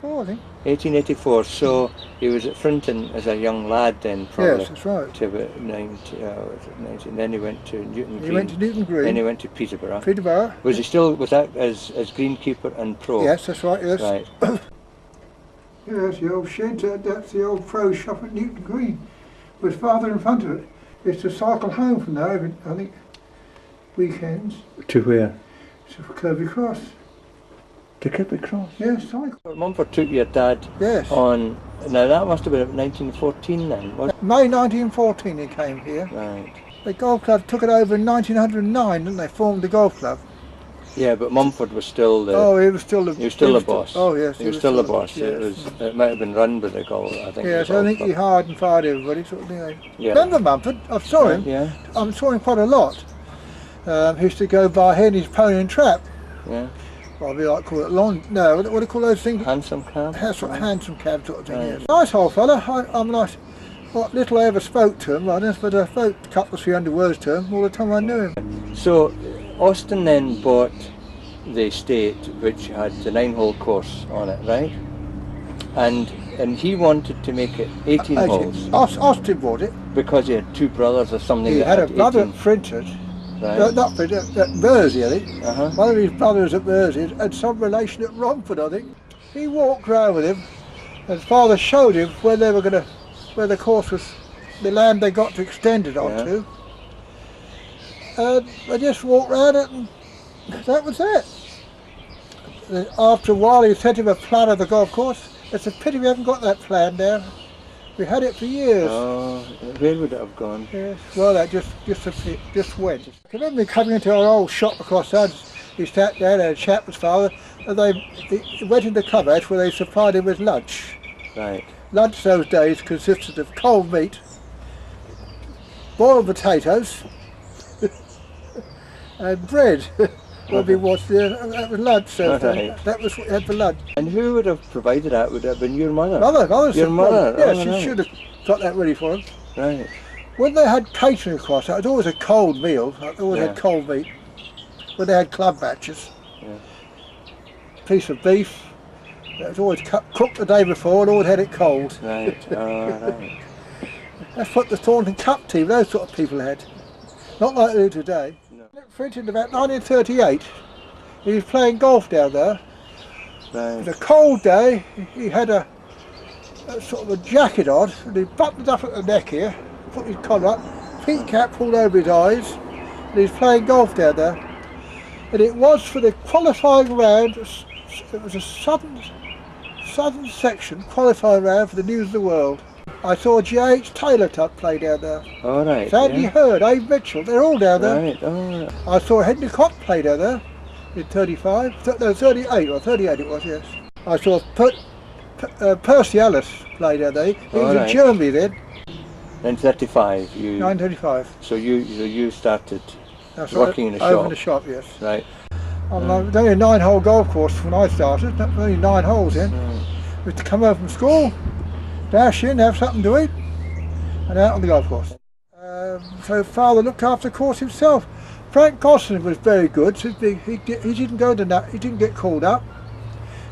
1884, I think. 1884, so he was at Frinton as a young lad then, probably. Yes, that's right. To about 19, then he went to Newton Green. He went to Newton Green. Then he went to Peterborough. Peterborough. Was he still, was that as greenkeeper and pro? Yes, that's right, yes. Right. Yeah, that's the old shed, that's the old pro shop at Newton Green, with father in front of it. It's to cycle home from there, I think, weekends. To where? To Kirby Cross. To Kirby Cross? Yes, cycle. Mumford took your dad on, now that must have been 1914 then, wasn't it? May 1914 he came here. Right. The golf club took it over in 1909, didn't they? Formed the golf club. Yeah, but Mumford was still the... Oh, he was still the... He was still the boss. Oh, yes. He was still the boss. Yes. It might have been run by the golf, I think. Yes, I think he hired and fired everybody, sort of thing. Yeah. Remember Mumford? I saw him. Yeah. I saw him quite a lot. He used to go by Henry's Pony and Trap. Yeah. Well, we like to call it lawn. No, what do you call those things? Hansom cab? That's what, hansom cab sort of thing, Right. yes. Nice old fella. I'm nice. What little I ever spoke to him, but I spoke a couple of 300 words to him all the time I knew him. So, Austin then bought the estate which had the 9-hole course on it, right? And he wanted to make it 18 holes. Austin bought it. Because he had two brothers or something. He that had a brother 18. at Frinton. Right. Not Frinton, at Mersey, I think. Uh-huh. One of his brothers at Mersey had some relation at Romford, I think. He walked round with him, and his father showed him where they were going to, where the course was, the land they got to extend it onto. And they just walked round it, and that was it. After a while, he sent him a plan of the golf course. It's a pity we haven't got that plan now. We had it for years. Oh, where would it have gone? Yes. Well, that just went. I remember me coming into our old shop across the Hudson. He sat down and had a chat with his father, and he went into the clubhouse where they supplied him with lunch. Right. Lunch those days consisted of cold meat, boiled potatoes, and bread. That was lunch, so that was what we had for lunch. And who would have provided that? Would it have been your mother? Your mother? Yeah, oh, she should have got that ready for him. Right. When they had catering across, it was always a cold meal. They always had cold meat. When they had club matches, piece of beef. It was always cooked the day before and always had it cold. Right. Right. That's what the Thornton Cup team, those sort of people had. Not like they do today. For instance, about 1938, he was playing golf down there. Right. It was a cold day. He had a sort of a jacket on, and he buttoned up at the neck here, put his collar up, pink cap pulled over his eyes, and he was playing golf down there. And it was for the qualifying round. It was a southern section qualifying round for the News of the World. I saw J.H. Taylor play down there. All right. Sandy Hurd, Abe Mitchell, they're all down there. Right. Oh, right. I saw Henry Cott play down there in 35, no 38, or 38 it was, yes. I saw Percy Ellis play down there. He was in Germany then. 1935. 1935. So you started That's working in a shop. Over in the shop, yes. Right. There was only a 9-hole golf course when I started. Only 9 holes then. We had to come home from school, dash in, have something to eat, and out on the golf course. So father looked after the course himself. Frank Gosling was very good. So he didn't go to that. He didn't get called up.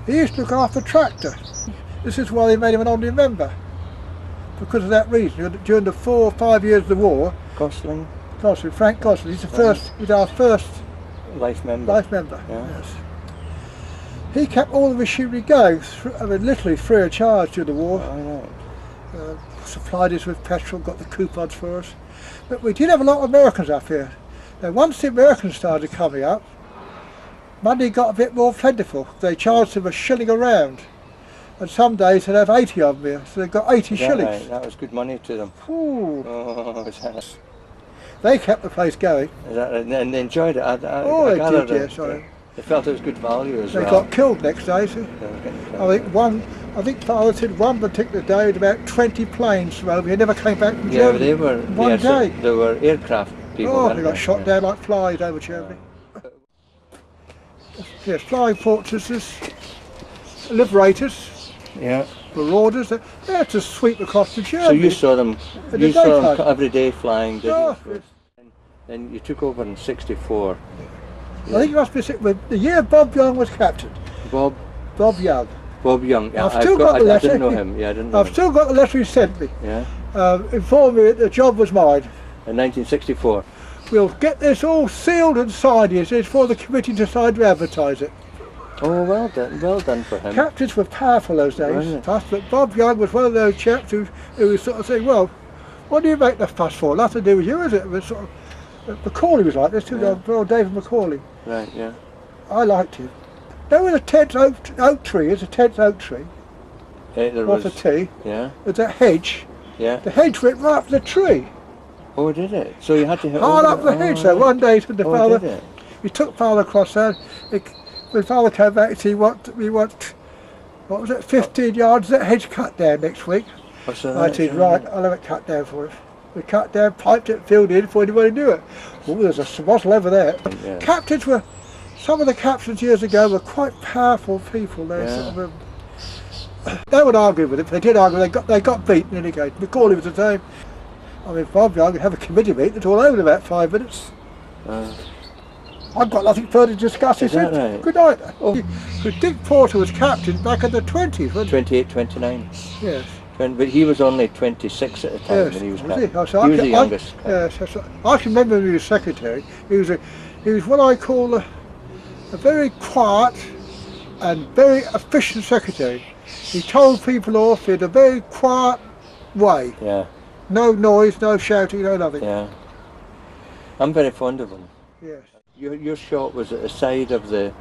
He used to look after the tractor. This is why they made him an honorary member, because of that reason. During the 4 or 5 years of the war, Frank Gosling. He's our first life member. Yeah. Yes. He kept all the machinery going, literally free of charge during the war. Oh, right. Supplied us with petrol, got the coupons for us. But we did have a lot of Americans up here. Now once the Americans started coming up, money got a bit more plentiful. They charged them $1 a round. And some days they'd have 80 of them here, so they got 80 shillings. Right? That was good money to them. Ooh. Oh, they kept the place going. And they enjoyed it. They did, yes. They felt it was good value as well. They got killed next day. So. I think father said one particular day had about 20 planes from over here, never came back from Germany. They were one day. They were aircraft people. Oh, they got shot down like flies over Germany. Yes, flying fortresses, liberators, marauders. They had to sweep across to Germany. So you saw them every day flying, didn't you? Then you took over in '64. I think it must be the year Bob Young was captain. Bob Young. Bob Young. Yeah, I've still got the letter. I didn't know him. Yeah, I didn't know I've him. still got the letter he sent me. Yeah. Informed me that the job was mine. In 1964. We'll get this all sealed and signed. He says for the committee to decide to advertise it. Oh, well done for him. Captains were powerful those days. Right. But Bob Young was one of those chaps who was sort of saying, well, what do you make the fuss for? Nothing to do with you, is it? It was sort of, Macaulay was like this too, David Macaulay. Right, yeah. I liked him. There was a 10th oak tree, there's a 10th oak tree. There was a tea. Yeah. There's a hedge. Yeah. The hedge went right up the tree. Oh, did it? So you had to hit hard up the hedge. So one day said the father, did it? we took father across there. When father came back, he said, we want, what was it, 15 yards, that hedge cut down next week. I said, right, I'll have it cut down for us. We cut down, piped it, filled in before anybody knew it. Oh, there's a swaddle over there. Yeah. Captains were, some of the captains years ago were quite powerful people. They sort of, they would argue with it. If they did argue, they got beaten in a game. Macaulay was the same. I mean, Bob Young would have a committee meeting, it's all over in about 5 minutes. I've got nothing further to discuss. He said, right? Good night. Oh. Dick Porter was captain back in the 20s, wasn't he? 28, 29. Yes. But he was only 26 at the time when he was captain. He was the youngest. Yes, I can remember when he was secretary. He was what I call a very quiet and very efficient secretary. He told people off in a very quiet way. Yeah. No noise, no shouting, no nothing. Yeah. I'm very fond of him. Yes. Your shop was at the side of the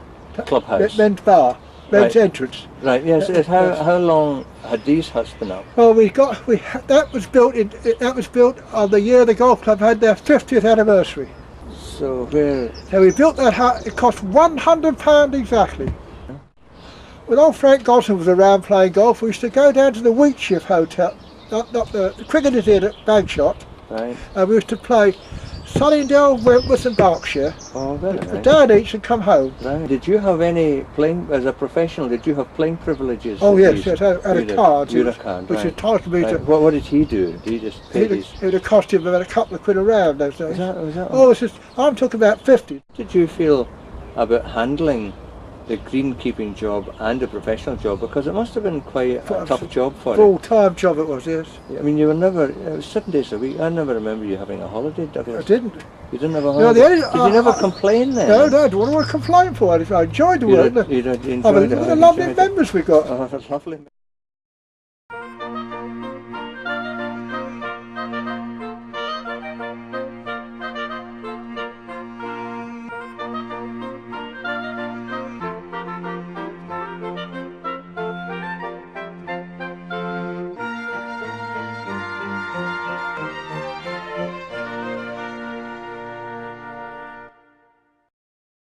clubhouse. Men's bar, men's entrance. Right. Yes. How long had these huts been up? Well, that was built on the year the golf club had their 50th anniversary. So where? So we built that hut. It cost £100 exactly. When old Frank Gosson was around playing golf, we used to go down to the Wheatshift Hotel, not the Cricketers Inn at Bagshot, right. And we used to play Sunningdale, Wentworth and Berkshire. Oh, very nice. A day and each and come home. Right. Did you have any playing, as a professional, did you have playing privileges? Oh yes, I had a card. You had a card, which entitled me to... What did he do? Did he just pay these? It would have cost him about a couple of quid a round those days. Was that oh, I'm talking about 50. Did you feel about handling the greenkeeping job and a professional job, because it must have been quite a tough job for you. Full-time job it was, yes. I mean, you were never, it was 7 days a week. I never remember you having a holiday, Douglas. I didn't. You didn't have a holiday? Did you never complain then? No, I don't want to complain for it. I enjoyed the work. You enjoyed lovely members we got. Oh, that's lovely.